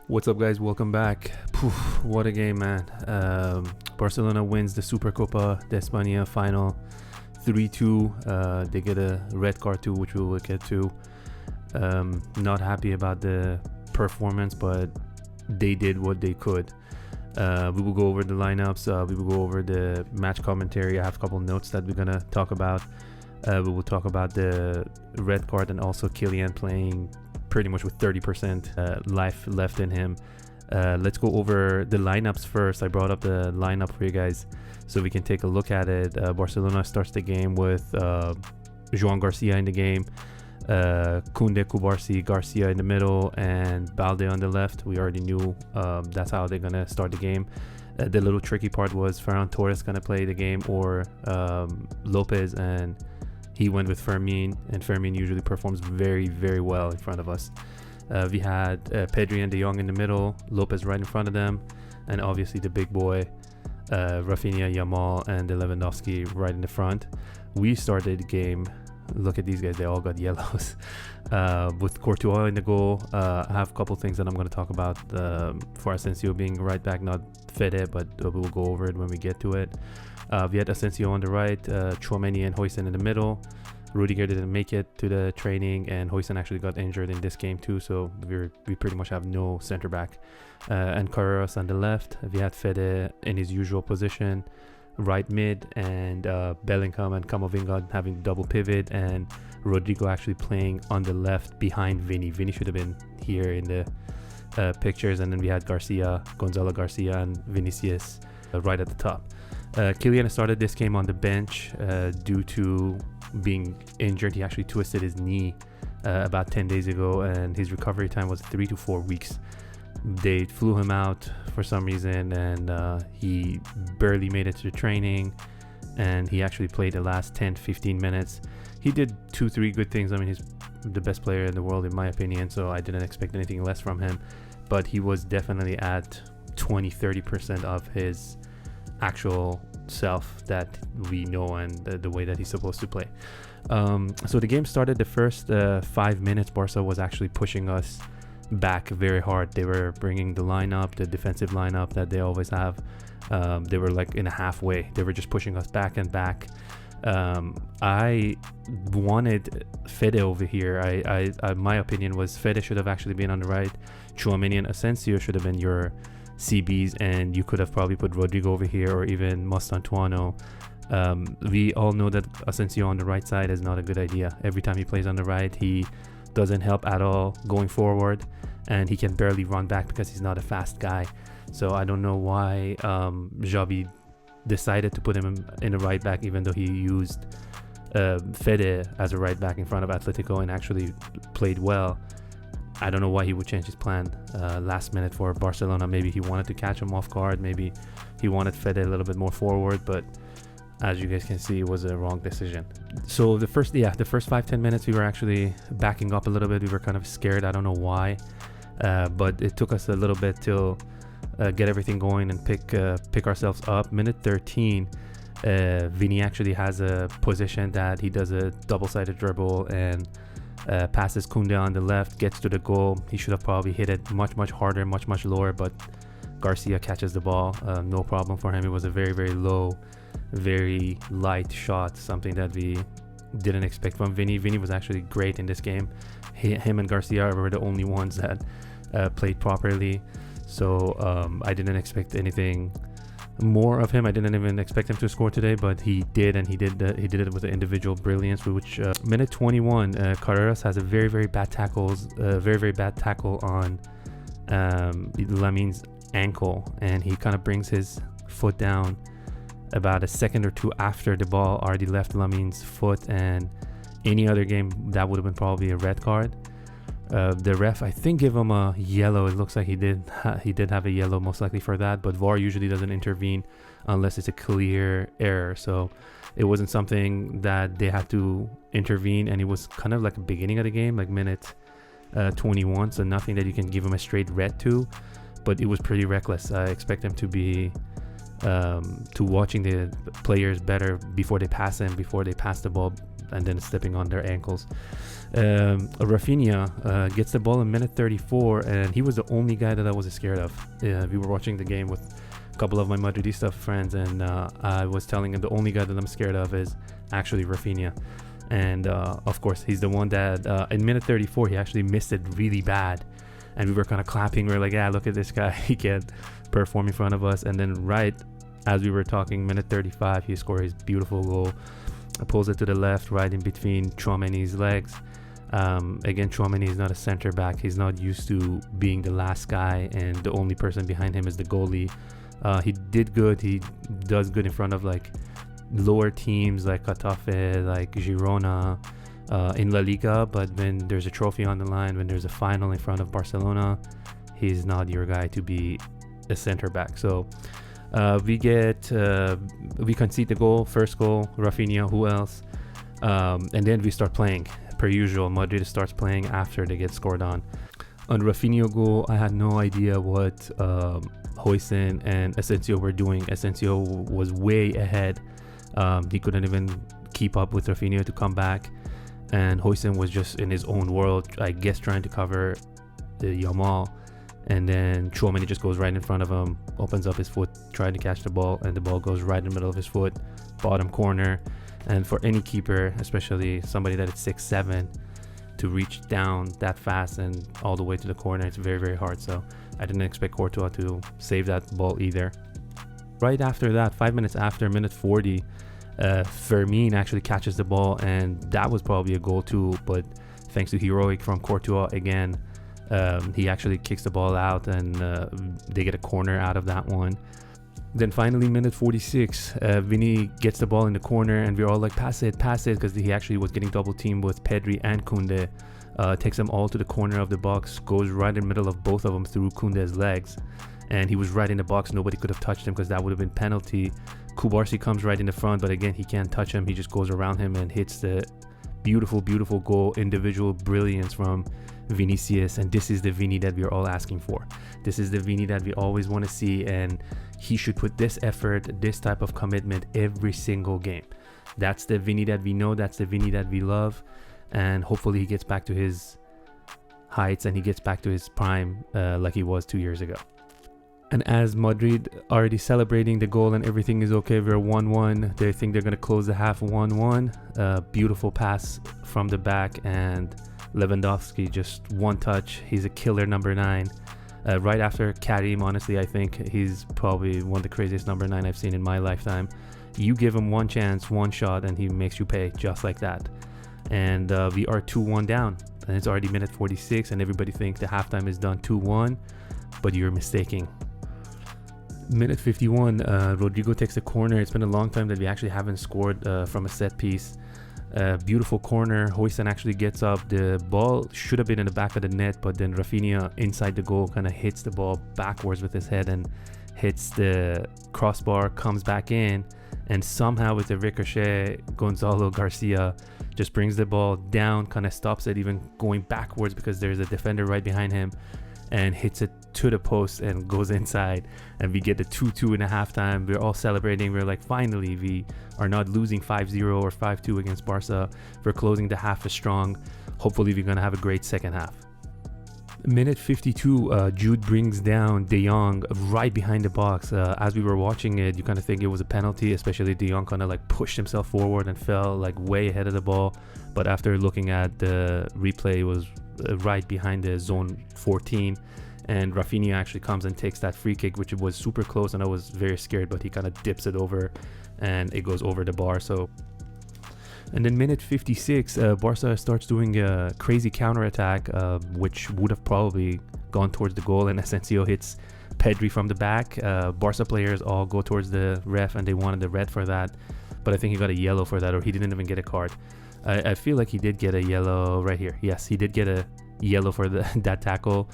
What's up, guys? Welcome back. What a game, man. Barcelona wins the Supercopa de España final 3-2. They get a red card too, which we will get to. Not happy about the performance, but they did what they could. We will go over the lineups. We will go over the match commentary. I have a couple notes that we're going to talk about. We will talk about the red card and also Kylian playing pretty much with 30% life left in him. Let's go over the lineups first. I brought up the lineup for you guys so we can take a look at it. Barcelona starts the game with Joan Garcia in the game, Koundé, Kubarsi, Garcia in the middle, and Balde on the left. We already knew that's how they're gonna start the game. The little tricky part was Ferran Torres gonna play the game or Lopez, and he went with Fermin, and Fermin usually performs very, very well in front of us. We had Pedri and De Jong in the middle, Lopez right in front of them, and obviously the big boy, Rafinha, Yamal, and Lewandowski right in the front. We started the game, look at these guys, they all got yellows, with Courtois in the goal. I have a couple things that I'm going to talk about for Asensio being right back, not Fede, but we'll go over it when we get to it. We had Asensio on the right, Tchouaméni and Huijsen in the middle. Rudiger didn't make it to the training, and Huijsen actually got injured in this game too, so we pretty much have no center back. And Carreras on the left. We had Fede in his usual position, right mid, and Bellingham and Camavinga having double pivot, and Rodrigo actually playing on the left behind Vini. Vini should have been here in the pictures, and then we had Gonzalo Garcia and Vinicius right at the top. Kylian started this game on the bench due to being injured. He actually twisted his knee about 10 days ago, and his recovery time was 3 to 4 weeks. They flew him out for some reason, and he barely made it to the training, and he actually played the last 10-15 minutes. He did 2-3 good things. I mean, he's the best player in the world in my opinion, so I didn't expect anything less from him, but he was definitely at 20-30% of his actual self that we know and the way that he's supposed to play. So the game started. The first 5 minutes, Barca was actually pushing us back very hard. They were bringing the lineup, the defensive lineup that they always have. They were like in a halfway. They were just pushing us back and back. I wanted Fede over here. I my opinion was Fede should have actually been on the right. Tchouaméni and Asensio should have been your CBs, and you could have probably put Rodrigo over here or even Mostantuono. We all know that Asensio on the right side is not a good idea. Every time he plays on the right, he doesn't help at all going forward, and he can barely run back because he's not a fast guy. So I don't know why Xavi decided to put him in the right back, even though he used Fede as a right back in front of Atletico and actually played well. I don't know why he would change his plan last minute for Barcelona. Maybe he wanted to catch him off guard. Maybe he wanted Fede a little bit more forward, but as you guys can see, it was a wrong decision. So the first 5-10 minutes, we were actually backing up a little bit. We were kind of scared. I don't know why, but it took us a little bit to get everything going and pick ourselves up. Minute 13, Vini actually has a position that he does a double-sided dribble and passes Koundé on the left, gets to the goal. He should have probably hit it much harder, much lower, but Garcia catches the ball. No problem for him. It was a very, very low, very light shot, something that we didn't expect from Vini. Vini was actually great in this game. Him and Garcia were the only ones that played properly, so I didn't expect anything more of him. I didn't even expect him to score today, but he did, and he did it with the individual brilliance. Which minute 21, Carreras has a very bad tackle on Lamin's ankle, and he kind of brings his foot down about a second or two after the ball already left Lamin's foot, and any other game that would have been probably a red card. The ref, I think, gave him a yellow. It looks like he did have a yellow, most likely for that, but VAR usually doesn't intervene unless it's a clear error, so it wasn't something that they had to intervene, and it was kind of like the beginning of the game, like minute 21, so nothing that you can give him a straight red to, but it was pretty reckless. I expect him to be to watching the players better before they pass him, before they pass the ball and then stepping on their ankles. Rafinha gets the ball in minute 34, and he was the only guy that I was scared of. We were watching the game with a couple of my Madridista friends, and I was telling him the only guy that I'm scared of is actually Rafinha. And of course, he's the one that in minute 34, he actually missed it really bad. And we were kind of clapping. We were like, yeah, look at this guy. He can perform in front of us. And then right as we were talking, minute 35, he scored his beautiful goal. Pulls it to the left, right in between Tchouaméni's legs. Again, Tchouaméni is not a center back. He's not used to being the last guy, and the only person behind him is the goalie. He did good. He does good in front of like lower teams like Getafe, like Girona in La Liga. But when there's a trophy on the line, when there's a final in front of Barcelona, he's not your guy to be a center back. So we concede the goal, first goal, Rafinha, who else? And then we start playing. Per usual, Madrid starts playing after they get scored on. On Rafinha goal, I had no idea what Huijsen and Asensio were doing. Asensio was way ahead. He couldn't even keep up with Rafinha to come back. And Huijsen was just in his own world, I guess, trying to cover Yamal. And then Tchouaméni just goes right in front of him, opens up his foot, trying to catch the ball, and the ball goes right in the middle of his foot, bottom corner. And for any keeper, especially somebody that is 6'7", to reach down that fast and all the way to the corner, it's very, very hard. So I didn't expect Courtois to save that ball either. Right after that, 5 minutes after, minute 40, Fermin actually catches the ball, and that was probably a goal too, but thanks to heroic from Courtois again, he actually kicks the ball out, and they get a corner out of that one. Then finally, minute 46, Vini gets the ball in the corner, and we're all like, pass it, because he actually was getting double teamed with Pedri and Koundé. Takes them all to the corner of the box, goes right in the middle of both of them through Koundé's legs, and he was right in the box. Nobody could have touched him because that would have been penalty. Kubarsi comes right in the front, but again, he can't touch him. He just goes around him and hits the beautiful, beautiful goal. Individual brilliance from Vinicius, and this is the Vini that we're all asking for. This is the Vini that we always want to see, and he should put this effort, this type of commitment every single game. That's the Vini that we know, that's the Vini that we love, and hopefully he gets back to his heights and he gets back to his prime like he was 2 years ago. And as Madrid already celebrating the goal and everything is okay, we're 1-1. They think they're going to close the half 1-1. Beautiful pass from the back, and Lewandowski, just one touch. He's a killer number 9. Right after Karim, honestly, I think he's probably one of the craziest number 9 I've seen in my lifetime. You give him one chance, one shot, and he makes you pay just like that. And we are 2-1 down, and it's already minute 46, and everybody thinks the halftime is done 2-1, but you're mistaking. Minute 51, Rodrigo takes a corner. It's been a long time that we actually haven't scored from a set piece. Beautiful corner. Huijsen actually gets up. The ball should have been in the back of the net, but then Rafinha inside the goal kind of hits the ball backwards with his head and hits the crossbar, comes back in, and somehow with the ricochet, Gonzalo Garcia just brings the ball down, kind of stops it even going backwards because there's a defender right behind him, and hits it to the post and goes inside, and we get the 2-2 in the halftime. We're all celebrating. We're like, finally, we are not losing 5-0 or 5-2 against Barca. We're closing the half strong. Hopefully we're gonna have a great second half. Minute 52, Jude brings down De Jong right behind the box. As we were watching it, you kind of think it was a penalty, especially De Jong kind of like pushed himself forward and fell like way ahead of the ball, but after looking at the replay, it was right behind the zone 14, and Rafinha actually comes and takes that free kick, which was super close, and I was very scared, but he kind of dips it over and it goes over the bar. So, and then minute 56, Barca starts doing a crazy counterattack, which would have probably gone towards the goal, and Asensio hits Pedri from the back. Barca players all go towards the ref, and they wanted the red for that, but I think he got a yellow for that, or he didn't even get a card. I feel like he did get a yellow right here. Yes, he did get a yellow for that tackle,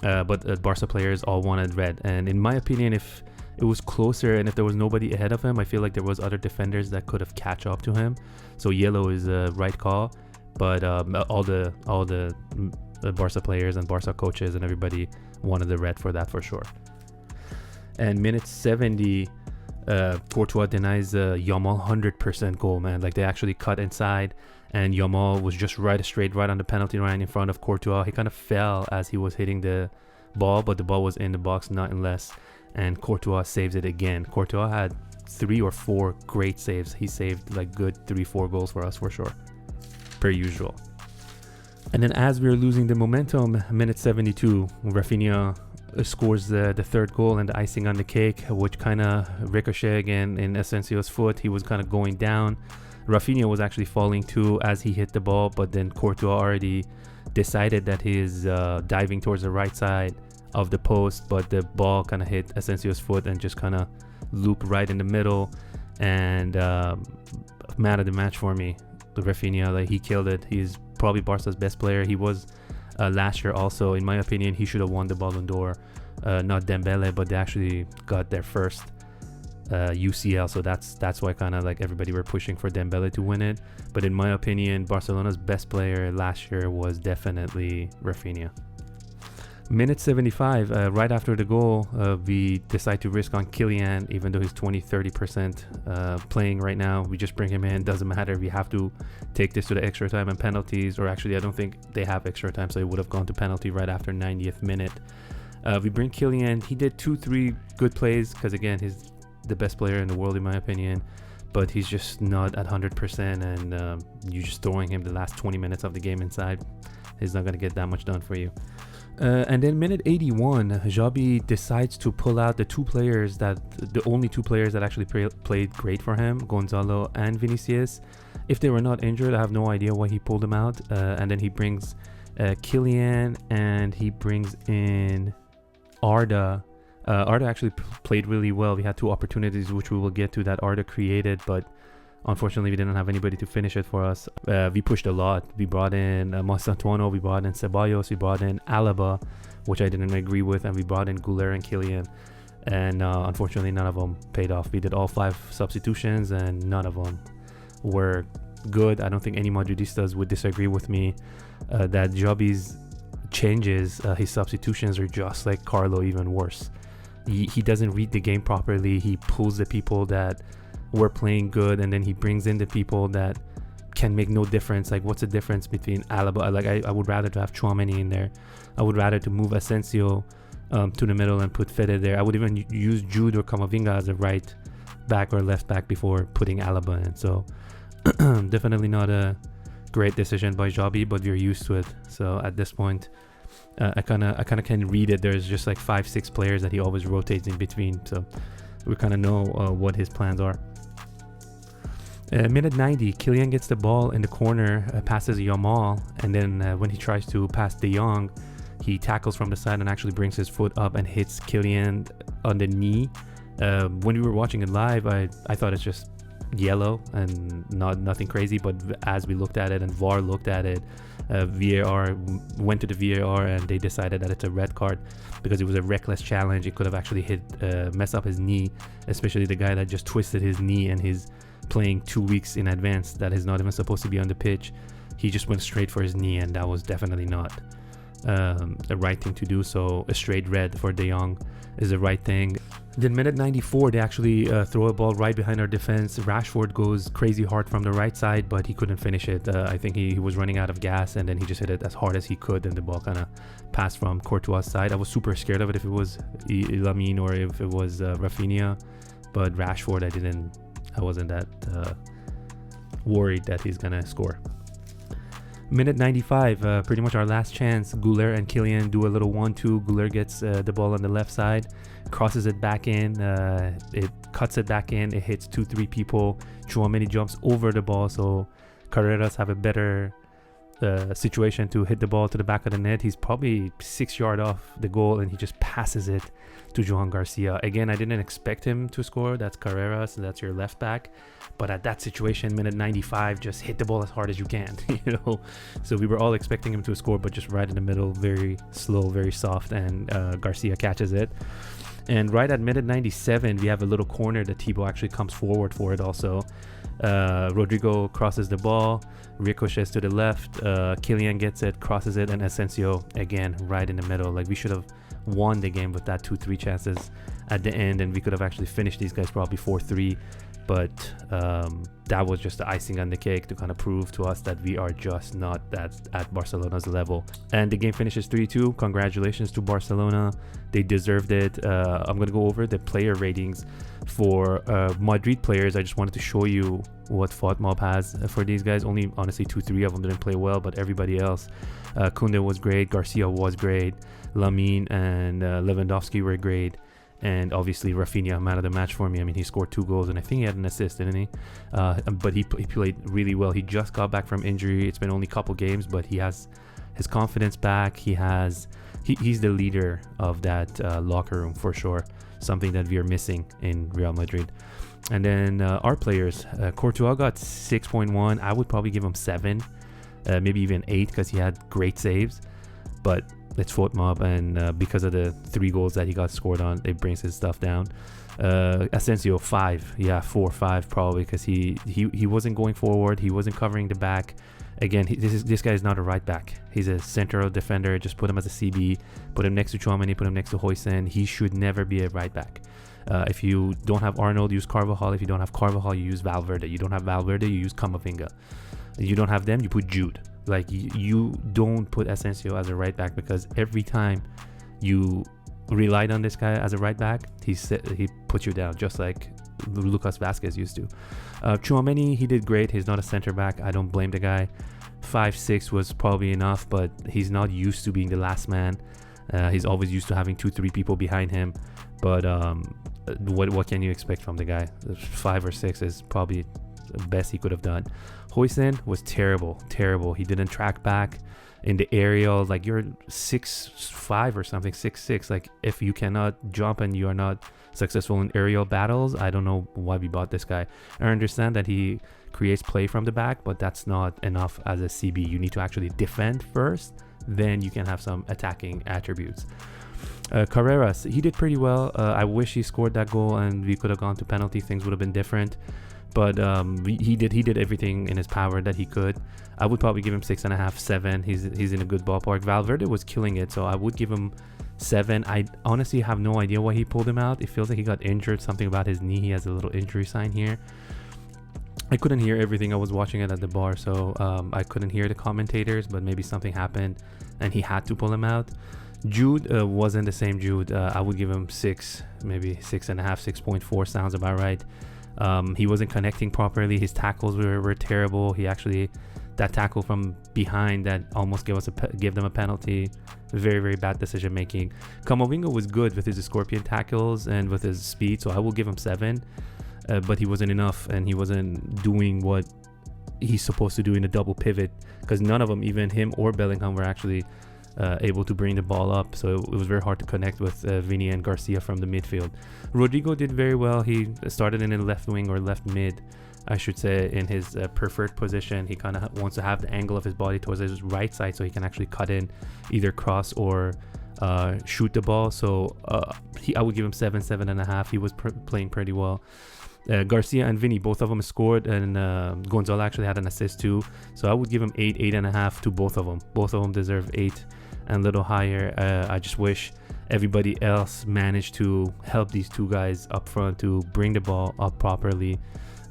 but Barca players all wanted red. And in my opinion, if it was closer and if there was nobody ahead of him, I feel like there was other defenders that could have catch up to him. So yellow is a right call, but all the Barca players and Barca coaches and everybody wanted the red for that for sure. And minute 70, Courtois denies Yamal 100% goal, man. Like, they actually cut inside and Yamal was just straight right on the penalty line in front of Courtois. He kind of fell as he was hitting the ball, but the ball was in the box, not unless, and Courtois saves it again. Courtois had 3 or 4 great saves. He saved like good 3-4 goals for us for sure, per usual. And then as we were losing the momentum, minute 72, Rafinha scores the third goal and the icing on the cake, which kind of ricochet again in Asensio's foot. He was kind of going down. Rafinha was actually falling too as he hit the ball, but then Courtois already decided that he's diving towards the right side of the post, but the ball kind of hit Asensio's foot and just kind of looped right in the middle. And man of the match for me, Rafinha, like, he killed it. He's probably Barca's best player. He was last year also. In my opinion, he should have won the Ballon d'Or, not Dembele, but they actually got their first UCL, so that's why kind of like everybody were pushing for Dembele to win it. But in my opinion, Barcelona's best player last year was definitely Rafinha. Minute 75, right after the goal, we decide to risk on Kylian, even though he's 20-30% playing right now. We just bring him in. Doesn't matter. We have to take this to the extra time and penalties, or actually I don't think they have extra time, so it would have gone to penalty right after 90th minute. We bring Kylian. He did 2-3 good plays, because again, he's the best player in the world in my opinion, but he's just not at 100%, and you're just throwing him the last 20 minutes of the game inside. He's not going to get that much done for you. And then minute 81, Xabi decides to pull out the only two players that actually played great for him, Gonzalo and Vinicius. If they were not injured, I have no idea why he pulled them out. And then he brings Kylian, and he brings in Arda. Arda actually played really well. We had 2 opportunities, which we will get to, that Arda created, but unfortunately we didn't have anybody to finish it for us. We pushed a lot. We brought in Mastantuono, we brought in Ceballos, we brought in Alaba, which I didn't agree with, and we brought in Güler and Kylian, and unfortunately none of them paid off. We did all 5 substitutions and none of them were good. I don't think any Madridistas would disagree with me that Xabi's changes, his substitutions are just like Carlo, even worse. He doesn't read the game properly. He pulls the people that were playing good, and then he brings in the people that can make no difference. Like, what's the difference between Alaba? Like, I would rather to have Tchouaméni in there. I would rather to move Asensio to the middle and put Fede there. I would even use Jude or Camavinga as a right back or left back before putting Alaba in. So definitely not a great decision by Xabi, but we're used to it. So at this point, I kind of can read it. There's just like 5-6 players that he always rotates in between, so we kind of know what his plans are. Minute 90, Kylian gets the ball in the corner, passes Yamal, and then when he tries to pass De Jong, he tackles from the side and actually brings his foot up and hits Kylian on the knee. When we were watching it live, I thought it's just yellow and nothing crazy, but as we looked at it and VAR looked at it, VAR went to the VAR and they decided that it's a red card because it was a reckless challenge. It could have actually mess up his knee, especially the guy that just twisted his knee and he's playing 2 weeks in advance that is not even supposed to be on the pitch. He just went straight for his knee, and that was definitely not the right thing to do. So a straight red for De Jong is the right thing. Then minute 94, they actually throw a ball right behind our defense. Rashford goes crazy hard from the right side, but he couldn't finish it. I think he was running out of gas, and then he just hit it as hard as he could, and the ball kind of passed from Courtois' side. I was super scared of it if it was Lamine or if it was Rafinha, but Rashford, I wasn't that worried that he's gonna score. Minute 95, pretty much our last chance. Güler and Kylian do a little 1-2. Güler gets the ball on the left side, crosses it back in, it cuts it back in, it hits 2-3 people. Tchouaméni jumps over the ball, so Carreras have a better situation to hit the ball to the back of the net. He's probably 6 yards off the goal, and he just passes it to Johan Garcia. Again, I didn't expect him to score. That's Carreras, and that's your left back. But at that situation, minute 95, just hit the ball as hard as you can, So we were all expecting him to score, but just right in the middle, very slow, very soft, and Garcia catches it. And right at minute 97, we have a little corner that Thibaut actually comes forward for it also. Rodrigo crosses the ball, ricochets to the left, Kylian gets it, crosses it, and Asensio again right in the middle. Like, we should have won the game with that 2-3 chances at the end, and we could have actually finished these guys probably 4-3. But that was just the icing on the cake to kind of prove to us that we are just not at Barcelona's level. And the game finishes 3-2. Congratulations to Barcelona. They deserved it. I'm going to go over the player ratings for Madrid players. I just wanted to show you what FOTMob has for these guys. Only, honestly, 2-3 of them didn't play well, but everybody else. Koundé was great. Garcia was great. Lamine and Lewandowski were great. And obviously Rafinha, man of the match for me. I mean, he scored 2 goals and I think he had an assist, didn't he? But he played really well. He just got back from injury. It's been only a couple games, but he has his confidence back. He's the leader of that locker room for sure. Something that we are missing in Real Madrid. And then our players, Courtois got 6.1. I would probably give him 7, maybe even 8, because he had great saves. But it's FOTMob, and because of the 3 goals that he got scored on, it brings his stuff down. Asensio 5, 4-5 probably, because he wasn't going forward, he wasn't covering the back. Again, this guy is not a right back. He's a central defender. Just put him as a CB, put him next to Tchouaméni, put him next to Højsund. He should never be a right back. If you don't have Arnold, use Carvajal. If you don't have Carvajal, you use Valverde. You don't have Valverde, you use Camavinga. You don't have them, you put Jude. Like, you don't put Asensio as a right back, because every time you relied on this guy as a right back, he puts you down, just like Lucas Vazquez used to. Tchouaméni, he did great. He's not a center back. I don't blame the guy. 5-6 was probably enough, but he's not used to being the last man. He's always used to having 2-3 people behind him. But what can you expect from the guy? 5 or 6 is probably the best he could have done. Højsund was terrible. He didn't track back in the aerial. Like, you're 6'5" or something, 6'6". Like, if you cannot jump and you are not successful in aerial battles, I don't know why we bought this guy. I understand that he creates play from the back, but that's not enough as a CB. You need to actually defend first, then you can have some attacking attributes. Carreras, he did pretty well. I wish he scored that goal and we could have gone to penalty. Things would have been different. But he did everything in his power that he could. I would probably give him 6.5, 7. He's in a good ballpark. Valverde was killing it, so I would give him 7. I honestly have no idea why he pulled him out. It feels like he got injured. Something about his knee. He has a little injury sign here. I couldn't hear everything. I was watching it at the bar, so I couldn't hear the commentators, but maybe something happened and he had to pull him out. Jude wasn't the same Jude. I would give him 6, maybe 6.5, 6.4 sounds about right. He wasn't connecting properly. His tackles were terrible. He actually, that tackle from behind that almost gave them a penalty. Very, very bad decision making. Camavinga was good with his scorpion tackles and with his speed, so I will give him 7. But he wasn't enough, and he wasn't doing what he's supposed to do in a double pivot, because none of them, even him or Bellingham, were actually able to bring the ball up, so it was very hard to connect with Vini and Garcia from the midfield. Rodrigo did very well. He started in the left wing, or left mid, I should say, in his preferred position. He kind of wants to have the angle of his body towards his right side so he can actually cut in, either cross or shoot the ball. So I would give him 7, 7.5. He was playing pretty well. Garcia and Vini, both of them scored, and Gonzalo actually had an assist too, so I would give him 8, 8.5 to both of them. Both of them deserve 8 and a little higher. I just wish everybody else managed to help these two guys up front to bring the ball up properly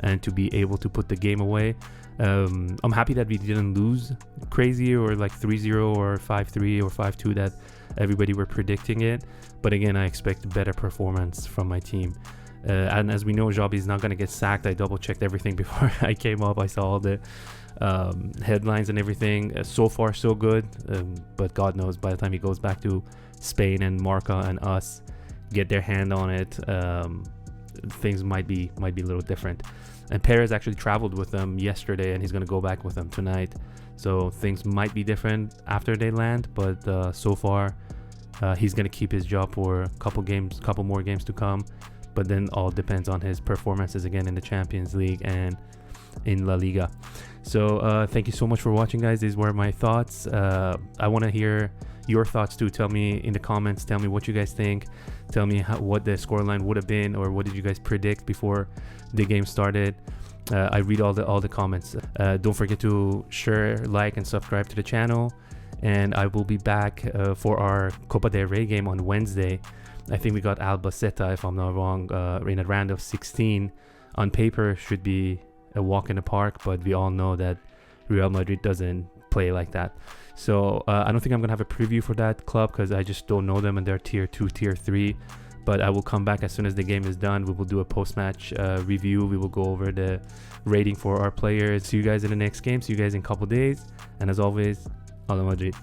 and to be able to put the game away. I'm happy that we didn't lose crazy, or like 3-0 or 5-3 or 5-2 that everybody were predicting it, but again, I expect better performance from my team. And as we know, Xabi is not going to get sacked. I double checked everything before I came up. I saw all the headlines and everything. So far so good, but God knows, by the time he goes back to Spain and Marca and us get their hand on it, things might be a little different. And Perez actually traveled with them yesterday, and he's going to go back with them tonight, so things might be different after they land, but so far he's going to keep his job for a couple more games to come. But then all depends on his performances again in the Champions League and in La Liga. So thank you so much for watching, guys. These were my thoughts. I want to hear your thoughts too. Tell me in the comments. Tell me what you guys think. Tell me what the scoreline would have been, or what did you guys predict before the game started. I read all the comments. Don't forget to share, like, and subscribe to the channel. And I will be back for our Copa del Rey game on Wednesday. I think we got Albacete, if I'm not wrong, in a round of 16. On paper, should be a walk in the park, but we all know that Real Madrid doesn't play like that. So I don't think I'm going to have a preview for that club because I just don't know them and they're tier 2, tier 3. But I will come back as soon as the game is done. We will do a post-match review. We will go over the rating for our players. See you guys in the next game. See you guys in a couple days. And as always, Hala Madrid.